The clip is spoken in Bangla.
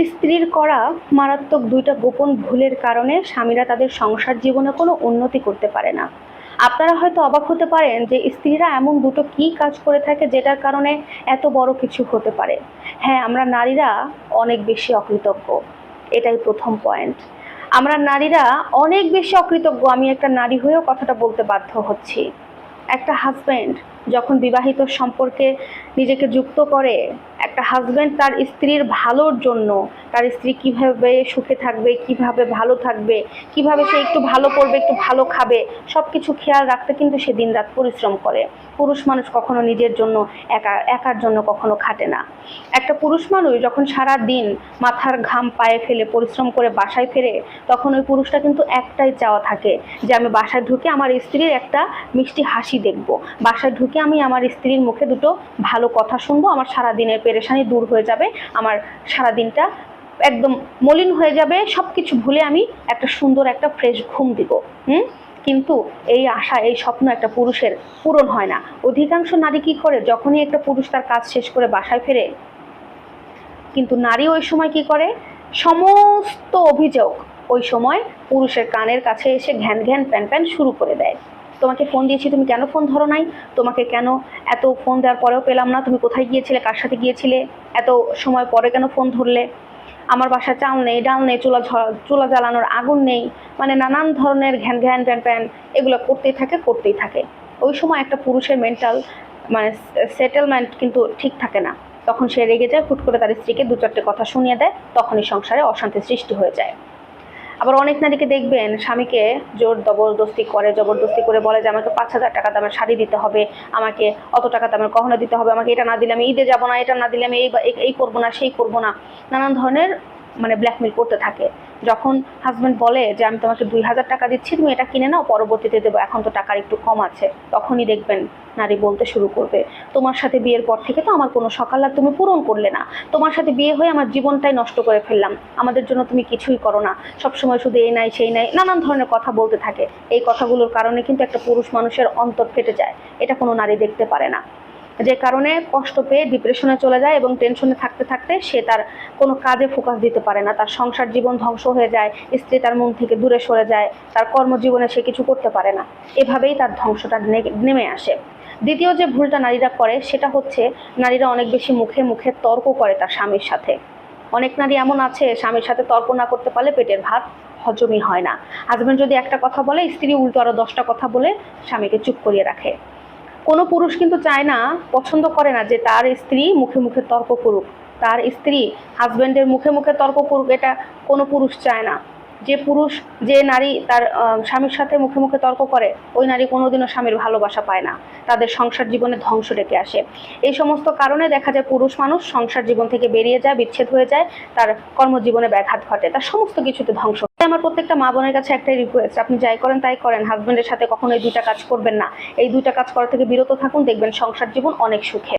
স্ত্রীর করা মারাত্মক দুইটা গোপন ভুলের কারণে স্বামীরা তাদের সংসার জীবনে কোনো উন্নতি করতে পারে না। আপনারা হয়তো অবাক হতে পারেন যে স্ত্রীরা এমন দুটো কি কাজ করে থাকে যেটার কারণে এত বড় কিছু হতে পারে। হ্যাঁ, আমরা নারীরা অনেক বেশি অকৃতজ্ঞ, এটাই প্রথম পয়েন্ট। আমরা নারীরা অনেক বেশি অকৃতজ্ঞ। আমি একটা নারী হয়েও কথাটা বলতে বাধ্য হচ্ছি। একটা হাজব্যান্ড যখন বিবাহিত সম্পর্কে নিজেকে যুক্ত করে, একটা হাজব্যান্ড তার স্ত্রীর ভালোর জন্য, তার স্ত্রী কিভাবে সুখে থাকবে, কিভাবে ভালো থাকবে, কিভাবে সে একটু ভালো করবে, একটু ভালো খাবে, সব কিছু খেয়াল রাখতে কিন্তু সে দিনরাত পরিশ্রম করে। পুরুষ মানুষ কখনো নিজের জন্য একার জন্য কখনো খাটে না। একটা পুরুষ মানুষ যখন সারা দিন মাথার ঘাম পায়ে ফেলে পরিশ্রম করে বাসায় ফেরে, তখন ওই পুরুষটা কিন্তু একটাই চাওয়া থাকে যে আমি বাসায় ঢুকে আমার স্ত্রীর একটা মিষ্টি হাসি দেখব, বাসায় ঢুকে আমি আমার স্ত্রীর মুখে দুটো ভালো কথা শুনবো, আমার সারা দিনের পেরেশানি দূর হয়ে যাবে, আমার সারা দিনটা একদম মলিন হয়ে যাবে, সব কিছু ভুলে আমি একটা সুন্দর একটা ফ্রেশ ঘুম দিব। কিন্তু এই আশা, এই স্বপ্ন একটা পুরুষের পূরণ হয় না। অধিকাংশ নারী কি করে, যখনই একটা পুরুষ তার কাজ শেষ করে বাসায় ফেরে, কিন্তু নারী ওই সময় কি করে, সমস্ত অভিযোগ ওই সময় পুরুষের কানের কাছে এসে ঘ্যান ঘ্যান প্যান প্যান শুরু করে দেয়। তোমাকে ফোন দিয়েছি, তুমি কেন ফোন ধরো নাই? তোমাকে কেন এত ফোন দেওয়ার পরেও পেলাম না? তুমি কোথায় গিয়েছিলে, কার সাথে গিয়েছিলে, এত সময় পরে কেন ফোন ধরলে? আমার বাসায় চাল নেই, ডাল নেই, চুলা জ্বালানোর আগুন নেই। মানে নানান ধরনের ঘ্যান ঘ্যান প্যান প্যান এগুলো করতেই থাকে। ওই সময় একটা পুরুষের মেন্টাল মানে সেটেলমেন্ট কিন্তু ঠিক থাকে না। তখন সে রেগে যায়, হুট করে তার স্ত্রীকে দু চারটে কথা শুনিয়ে দেয়, তখনই সংসারে অশান্তি সৃষ্টি হয়ে যায়। আবার অনেক নারীকে দেখবেন স্বামীকে জবরদস্তি করে বলে যে আমাকে 5,000 টাকা দামের শাড়ি দিতে হবে, আমাকে অত টাকা দামের গহনা দিতে হবে, আমাকে এটা না দিলে আমি ঈদে যাবো না, এটা না দিলে আমি এই করবো না, সেই করবো না, নানান ধরনের মানে ব্ল্যাকমেল করতে থাকে। যখন হাজব্যান্ড বলে যে আমি তোমাকে 2,000 টাকা দিচ্ছি, তুমি এটা কিনে নাও, পরবর্তীতে দেবো, এখন তো টাকার একটু কম আছে, তখনই দেখবেন নারী বলতে শুরু করবে, তোমার সাথে বিয়ের পর থেকে তো আমার কোনো সকাল তুমি পূরণ করলে না, তোমার সাথে বিয়ে হয়ে আমার জীবনটাই নষ্ট করে ফেললাম, আমাদের জন্য তুমি কিছুই করো না, সবসময় শুধু এই নাই সেই নাই, নানান ধরনের কথা বলতে থাকে। এই কথাগুলোর কারণে কিন্তু একটা পুরুষ মানুষের অন্তর ফেটে যায়, এটা কোনো নারী দেখতে পারে না, যে কারণে কষ্ট পেয়ে ডিপ্রেশনে চলে যায় এবং টেনশনে থাকতে থাকতে সে তার কোনো কাজে ফোকাস দিতে পারে না, তার সংসার জীবন ধ্বংস হয়ে যায়, স্ত্রী তার মন থেকে দূরে সরে যায়, তার কর্মজীবনে সে কিছু করতে পারে না, এভাবেই তার ধ্বংসটা নেমে আসে। দ্বিতীয় যে ভুলটা নারীরা করে সেটা হচ্ছে, নারীরা অনেক বেশি মুখে মুখে তর্ক করে তার স্বামীর সাথে। অনেক নারী এমন আছে, স্বামীর সাথে তর্ক না করতে পারলে পেটের ভাত হজমই হয় না। হাজব্যান্ড যদি একটা কথা বলে, স্ত্রী উল্টো আরো 10টা কথা বলে স্বামীকে চুপ করিয়ে রাখে। কোনো পুরুষ কিন্তু চায় না, পছন্দ করে না যে তার স্ত্রী মুখে মুখে তর্ক করুক, তার স্ত্রী হাজব্যান্ডের মুখে মুখে তর্ক করুক, এটা কোনো পুরুষ চায় না। যে নারী তার স্বামীর সাথে মুখে মুখে তর্ক করে, ওই নারী কোনোদিনও স্বামীর ভালোবাসা পায় না, তাদের সংসার জীবনে ধ্বংস ডেকে আসে। এই সমস্ত কারণে দেখা যায় পুরুষ মানুষ সংসার জীবন থেকে বেরিয়ে যায়, বিচ্ছেদ হয়ে যায়, তার কর্মজীবনে ব্যাঘাত ঘটে, তার সমস্ত কিছুতে ধ্বংস। আমার প্রত্যেকটা মা বোনের কাছে একটাই রিকোয়েস্ট, আপনি যাই করেন তাই করেন, হাজব্যান্ডের সাথে কখনো এই দুইটা কাজ করবেন না। এই দুইটা কাজ করা থেকে বিরত থাকুন, দেখবেন সংসার জীবন অনেক সুখে।